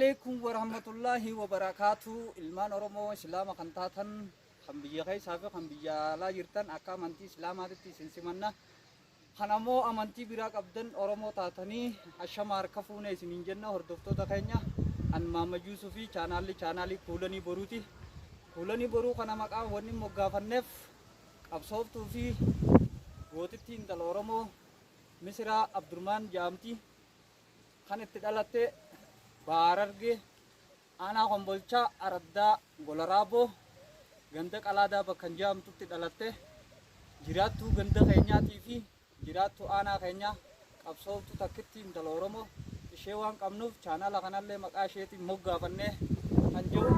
Assalamualaikum warahmatullahi wabarakatuh. Ilmaan Oromoo Islaama kan taatan kan biyya keessaa fi kan biyya alaa jirtan akka amantii Islaamaatitti isin simanna. Kan ammoo amantii biraa qabdan Oromoo taatanii ashama harka fuune isiniin jenna hordoftoota keenya. An Maamad Yuusufi chaanaalii Kuulanii Boruuti. Kuulanii Boruu kana maqaa wanni moggaafanneef qabsooftuu fi gootittii intala Oromoo Misiraa Abdurmaan Jaamtii kan itti dhalatte Baarargee aanaa Kombolchaa Araddaa Golaraaboo ganda Qalaadaa bakka jaamtutti dhalatte jiraattuu ganda keenyaatii fi jiraattuu aanaa keenyaa qabsooftuu takkitti intala Oromoo ishee waan qabnuuf chaanaala kanallee maqaa isheetiin moggaafannee kan jiru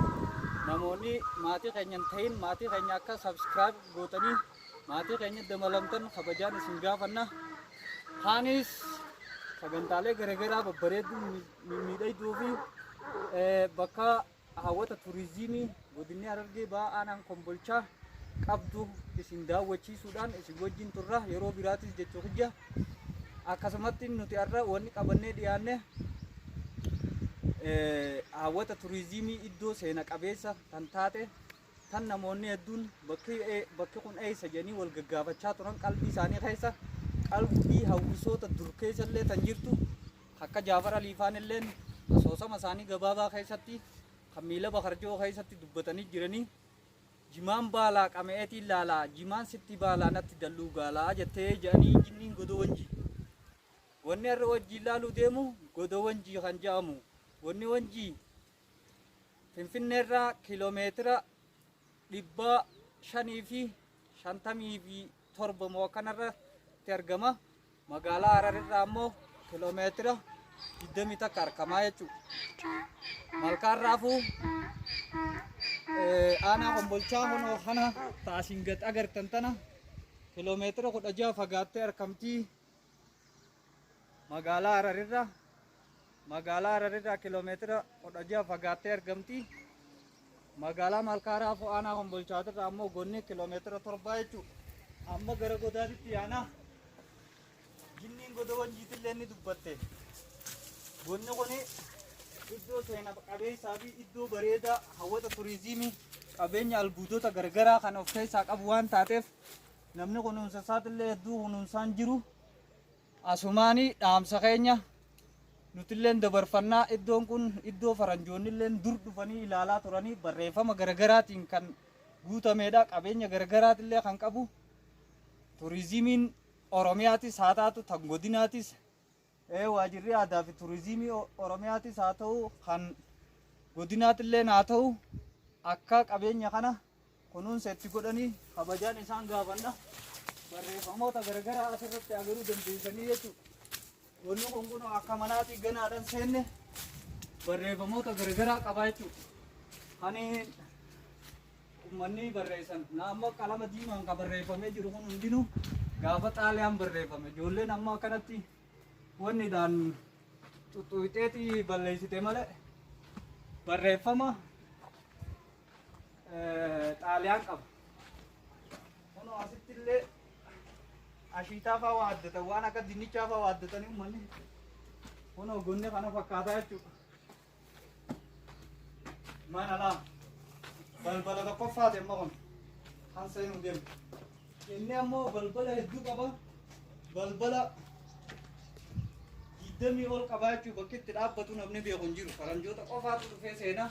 namoonni maatii keenya hin ta'in maatii keenya akka subscribe gootanii maatii keenya dabalamtan kabajaan isin gaafanna. Haanis sagantaalee garaagaraa babbareedduu miidhagduu fi bakka hawwata turizimii godinni Harargee ba'aa aanaan Kombolchaa qabdu isin daawwachiisuudhaan isin wajjin turra yeroo biraatis jechuun hojja akkasumatti nuti har'a wanni qabannee dhiyaanne hawwata turizimii iddoo seena qabeessa kan taate tan namoonni hedduun bakki kun eessa jedhanii wal gaggaafachaa turan qalbii isaanii keessa qalbii hawwisoota dur keessa illee tan jirtu akka Jaafar Aliifaan illee asoosama isaanii gabaabaa keessatti kan miila bakarjoo keessatti dubbatanii jiranii jimaan baalaa qameetiin laalaa jimaan sitti baalaa natti dalluu gaalaa jettee jedhanii jinniin godoo wanjii wanni har'a wajjii ilaaluu deemu godoo wanjii kan jedhamu wanni wanjii Finfinneerraa kiiloomeetira 557 moo kanarratti argama. Magaalaa Hararirraa ammoo kiiloomeetira 20 takka argamaa jechuudha. Malkaarraafuu aanaa Kombolchaa honoo kana taasiin gad agartan tana kiiloomeetira 16 fagaattee argamtii. Magaalaa Hararirraa kiiloomeetira 16 fagaattee argamti. Magaalaa Malkaarraafuu aanaa Kombolchaatirraa ammoo gonni kiiloomeetira 7 jechuudha. Amma gara godaatitti yaana jinniin goda wanjiitillee ni dubbatte. Gonni kuni iddoo seena qabeessaa fi iddoo bareedaa hawwata turizimii qabeenya albuudota garagaraa kan of keessaa qabu waan taateef namni kunuunsa isaatillee hedduu kunuunsaan jiru. Asumaanii dhaamsa keenya nutilleen dabarfannaa iddoon kun iddoo faranjoonnilleen dur dhufanii ilaalaa turanii barreeffama garagaraatiin kan guutameedha. Qabeenya garagaraatillee kan qabu turizimiin Oromiyaatis haa taatu tan godinaatis waajirri aadaa fi turizimii Oromiyaatis haa ta'u kan godinaatillee haa ta'u akka qabeenya kana kunuunsa itti godhanii kabajaan isaan gaafanna. Barreeffamoota garagaraa asirratti agaruu dandeessanii jechuudha. Wanni kun akka manaatii ganaadhaan seenne barreeffamoota garagaraa qabaa jechuudha. Hani uummanni barreessan naannoo qalama diimaan kan barreeffamee jiru kun hundinuu gaafa xaaliyaan barreeffame. Ijoolleen amma akkanatti wanniidhaan xuxuuxeetii balleessite malee barreeffama xaaliyaan qaba. Kunoo asitti illee ashiitaa fa'aa waa addatan waan akka dinnichaa fa'aa waa addatanii uummanni kunoo gonne kana fakkaataa jechuudha. Mana lama balbala tokkoffaati amma kun kan seenuu deemu. Inni ammoo balbala hedduu qaba. Balbala 20 ol qabaa jechuudha. Bakki itti dhaabbatu namni beeku hin jiru. Faranjoota qofaatu dhufee seena.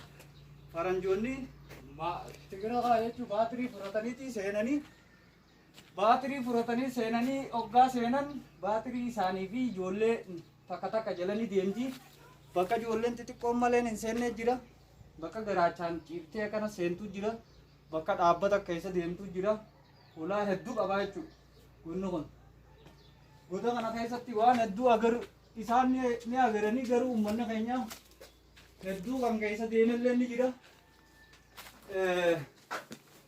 Faranjoonni Tigiraa jechuun baatirii fudhatanii seenanii hoggaa seenan baatirii isaanii fi ijoollee takka jalanii deemti. Bakka ijoolleen xixiqqoon malee hin seenne jira. Bakka garaachaan ciiftee kana seentu jira. Bakka dhaabbata keessa deemtu jira. Ulaa hedduu qabaa jechuudha. Gunni kun goda kana keessatti waan hedduu isaan ni agaranii garuu uummanni keenya hedduu kan keessa deemellee ni jira.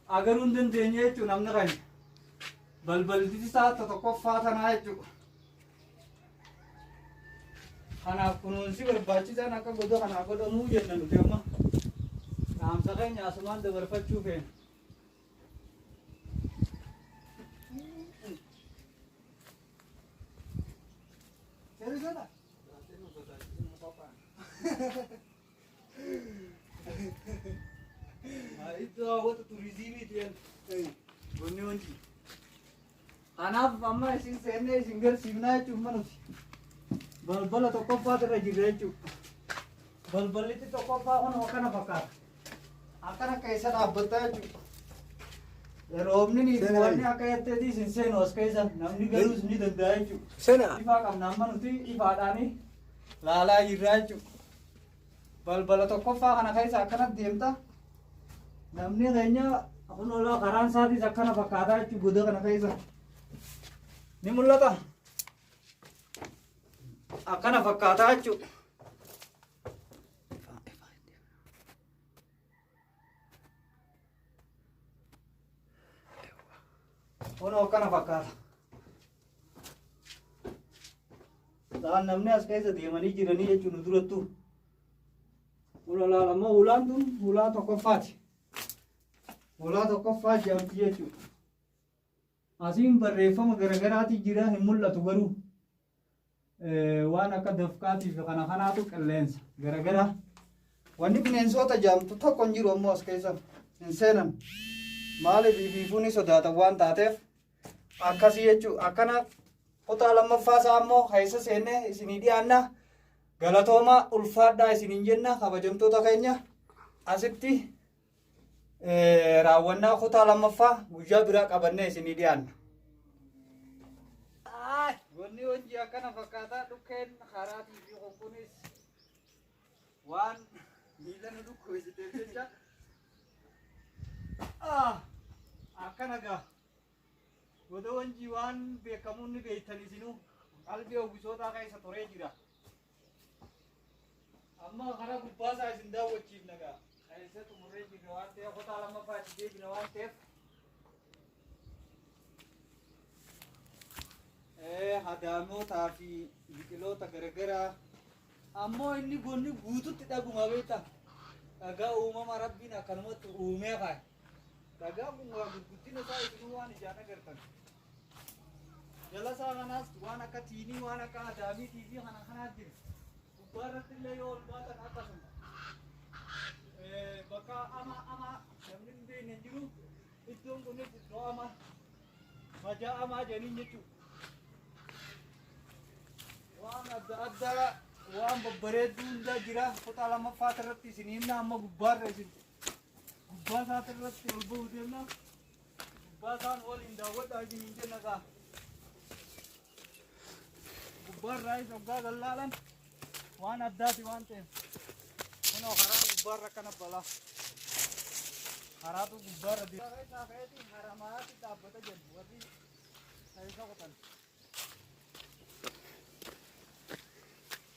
Agaruu hin dandeenye jechuudha namni keenya. Balbalti isaa tokkoffaa tanaa jechuudha. Kanaaf kunuunsi barbaachisaan akka goda kanaa godhamuu jenna nuti amma dhaamsa keenya asumaan dabarfachuu feena. Itu awal turisme dia. Goni wanci. Anak mama isin sene single simna cuma nusi. Bal atau kopa terjadi cu. Bal itu kopa kan akan apa? Akan kaisa abata cu. Romni ni warni akayat tadi sinsen os kaisa namni garus ni dandai cu. Sena. Ifa kam nama nuti ifa dani lala irai cu. Bal atau kopa kan kaisa akan diemta. Namni kayaknya aku nolak karan saat ini akan apa kata cu bodoh kan kaisa. Ni mulla ta. Akan apa kata cu. Ono kana fakkaata. Daan namni as keessa deemanii jiranii jechuun durattu. Ulaalama ulaan tun ulaa tokkoffaati. Ulaa tokkoffaa jedhamti jechuudha. Asiin barreeffama garagaraati jira hin mul'atu garuu waan akka dafqaatiif kana kanaatu qilleensa garagara. Wanni bineensota jedhamtu tokko hin jiru ammoo as keessa hin seenan. Maaliif biifuuni sodaatan waan taateef akkasii jechuudha. Akkana kutaa lammaffaa isaa ammoo keessa seennee isinii dhiyaanna. Galatooma ulfaadhaa isiniin jenna kabajamtoota keenya. Asitti raawwannaa kutaa lammaffaa guyyaa biraa qabannee isinii dhiyaanna. Wanni hojii akkana fakkaataa dhukkeen karaatii fi kunis waan miila nu dhukkubeessiteef jecha. Akkana gaa goda wanjii waan beekamuun ni beektan isinuu qalbii obbisootaa keessa turee jira. Amma karaa gubbaasaa isin daawwachiifna gaa keessa xumurree jirra waan ta'eef kutaa lammaffaa itti deebina waan ta'eef hadaamotaa fi biqiloota garagaraa ammoo inni gonni guututti dhaguma beekta. Dhagaa uumama rabbiin akkanumatti uumee kaa'e. Dhagaa kun waa gurguddina isaa isinuu waan ijaan agartan. Jala isaa kanaas waan akka tiinii waan akka adaamii tiivii kana jira. Gubbaa irratti illee yoo ol baatan akkasuma. Bakka ama namni hin beekne jiru iddoon kunis iddoo ama majaa amaa jedhaniin jechuudha. Waan adda addaa waan babbareedduu hundaa jira. Kutaa lammaffaa irratti isin himna amma gubbaarra isin. Gubbaa isaati irratti ol ba'uu deemna. Gubbaa isaan waliin daawwadhaa isiniin jenna gaa. Gubbaarraa isa hoggaa gallaalan waan addaati waan ta'eef. Kunoo karaa gubbaarra akkana balaa. Karaatu gubbaarra deema. Karaa isaa ka'eetiin haramaatti dhaabbata jedhu warri isa qotan.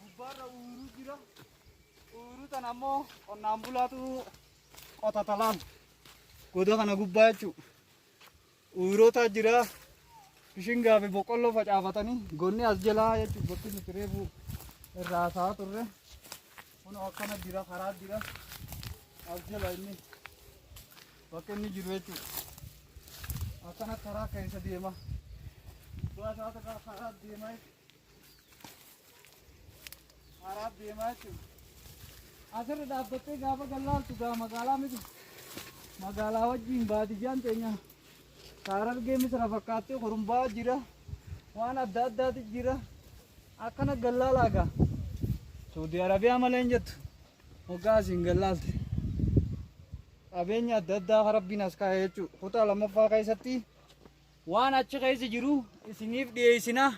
Gubbaarra uuruu jira. Uuruu tan ammoo qonnaan bulaatu qotatalaan goda kana gubbaa jechuudha. Uuroota jira. Bishingaa fi boqqolloo facaafatanii gonni as jalaa jechuudha. Bakki nuti reefu irraa isaa turre. Kun akkana jira karaa jira. As jala inni bakka inni jiru jechuudha. Akkana karaa keessa deema. Gubbaa isaa karaa deemaa jechuudha. Karaa deemaa jechuudha. Asirra dhaabbattee gaafa gallaaltu gaa magaalaa miti. Magaalaa wajjin baadiyyaan teenya Harargee misira fakkaattee korumbaa jira. Waan adda addaati jira. Akkana gallaalaa gaa. Saudi Arabiyaa malee hin jettu. Hoggaa asiin gallaalte. Qabeenya adda addaa rabbiin as kaa'e jechuudha. Kutaa lammaffaa keessatti waan achi keessa jiru isiniif dhiyeessina.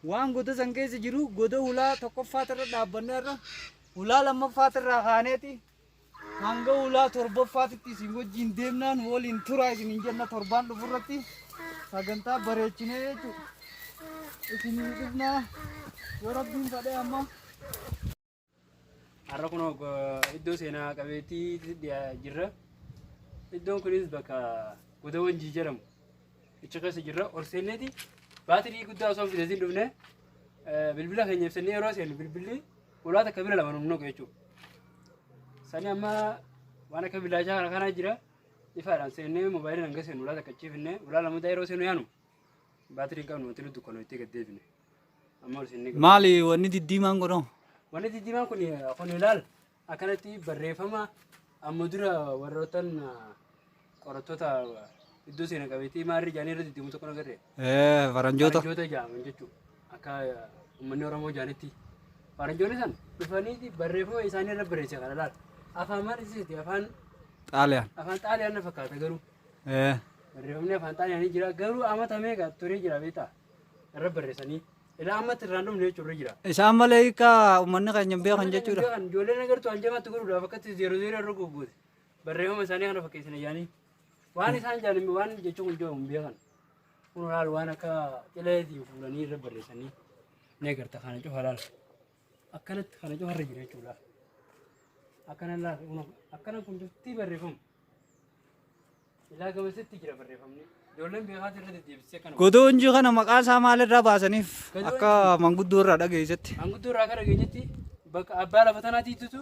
Waan goda san keessa jiru goda ulaa tokkoffaa irra dhaabbanne irra ulaa lammaffaa irraa kaaneeti hanga ulaa torbaffaatitti isin wajjin deemnaan waliin tura isiniin jenna torbaan dhufurratti sagantaa bareechinee jechuudha. Isinii dhufnaa yoo rabbiin fedhe amma. Har'a kun iddoo seenaa qabeettii jirra. Iddoon kunis bakka goda wanjii jedhamu. Ichi keessa jirra. Ol seenneeti baatirii guddaa osoo hin fidatiin dhufne bilbila keenya ibsannee yeroo seenu bilbilli ulaa takka bira lama numnoo jechuudha. Sani amma waan akka bilaashaa kana jira. Ifaadhaan seennee moobaayiliin hanga seenu ulaa takka achiifne ulaa lamuutaa yeroo seenu yaanu baatirii qabnu wanti nuti dukkanoo itti gaddeebine. Amma ol seennee Maali wanni diddiimaan godhamu? wanni diddiimaan kun ilaal akkanatti barreeffama amma dura warrootan qorattoota iddoo seena qabeetii maarri jaanii irratti deemu tokko nagarre. Faranjoota. Faranjoota jaaman jechuudha. Akka uummanni Oromoo jaanitti. Faranjoonni san dhufanii barreeffama isaanii irra barreesse kana laata. Afaan maal ibsiti afaan Xaaliyaan. afaan xaaliyaan na fakkaata garuu. Barreeffamni afaan xaaliyaanii jira garuu amata meeqa turee jira beektaa irra barreessanii. Ilaa ammatti irraan dhumne jechuudha jira. Isaan malee hiikaa uummanni keenya hin beekan jechuudha. Ijoolleen agartuu hanjamatti godhuudhaaf akkatti 00 irra gugguute. Barreeffama isaanii kana fakkeessine jaanii. Waan isaan jaalladhu waan jechuun kun jiru hin beekan. Kun laal waan akka cileetiin fuudhanii irra barreessanii ni agarta kana cufa laal. Akkanatti kana cufa irra jira jechuudha. Akkana laal akkana kun jirti barreeffamu. Ilaa gamasitti jira barreeffamni. Ijoolleen beekaati irra deddeebisee kana. Godoo injii kana maqaa isaa maalirraa baasaniif akka manguddoo irraa dhageessetti. Manguddoo irraa akka dhageenyetti bakka abbaa lafa tanaatiitu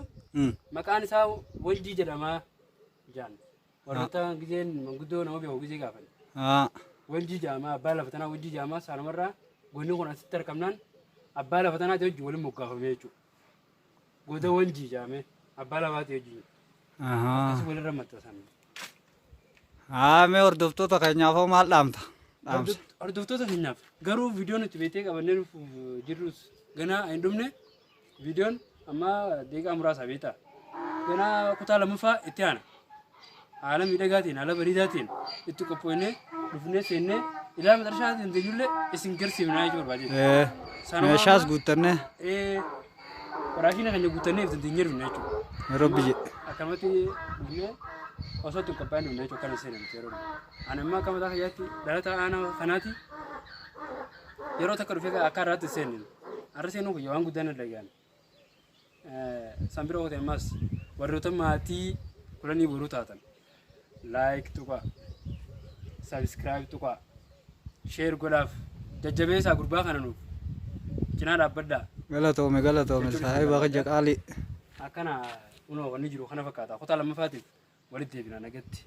maqaan isaa Wanjii jedhama jaan. Warroota gizeen manguddoo nama beeku gizee gaafan. Wanjii jedhama abbaa lafa tanaa Wanjii jedhama saalumarraa goonni kun asitti argamnaan abbaa lafa tanaati wajjin waliin moggaafame jechuudha. Goda Wanjii jedhame abbaa lafaati wajjin. Akkasii walirra maxxansan. Mee hordoftoota keenyaaf hoo maal dhaamta? Hordoftoota keenyaaf garuu viidiyoon itti beektee qabannee jirrus ganaa hin dhumne viidiyoon amma deeqaa muraasa beektaa. Ganaa kutaa lammaffaa itti aana. Haala miidhagaatiin haala bareedaatiin itti qophoonnee dhufnee seennee ilaa maxxansaatiin deebiillee isin garsiifnaa jechuu barbaade. Meeshaas guuttannee. Waraashina keenya guuttannee ittiin teenyee dhufne jechuudha. Yeroo biyye. Akkamatti dhufnee osoo ittiin qophaa'in dhufne jechuudha kan seenan yeroo. Ani immoo akka mataa kiyyaatti dhalataa aanaa kanaati yeroo takka dhufee akka irraatti seenne. Har'a seenuun kun waan guddaan irra gahan. Sanbira oote ammas warroota maatii kudhanii boruu taatan. Like tuqa, subscribe tuqa, share godhaaf jajjabeessaa gurbaa kana nuuf cinaa dhaabbadhaa. Galatoome saahiba kaja qaalii. Akkana unoo wanni jiru kana fakkaata kutaa lammaffaatiif walitti deebina nagatti.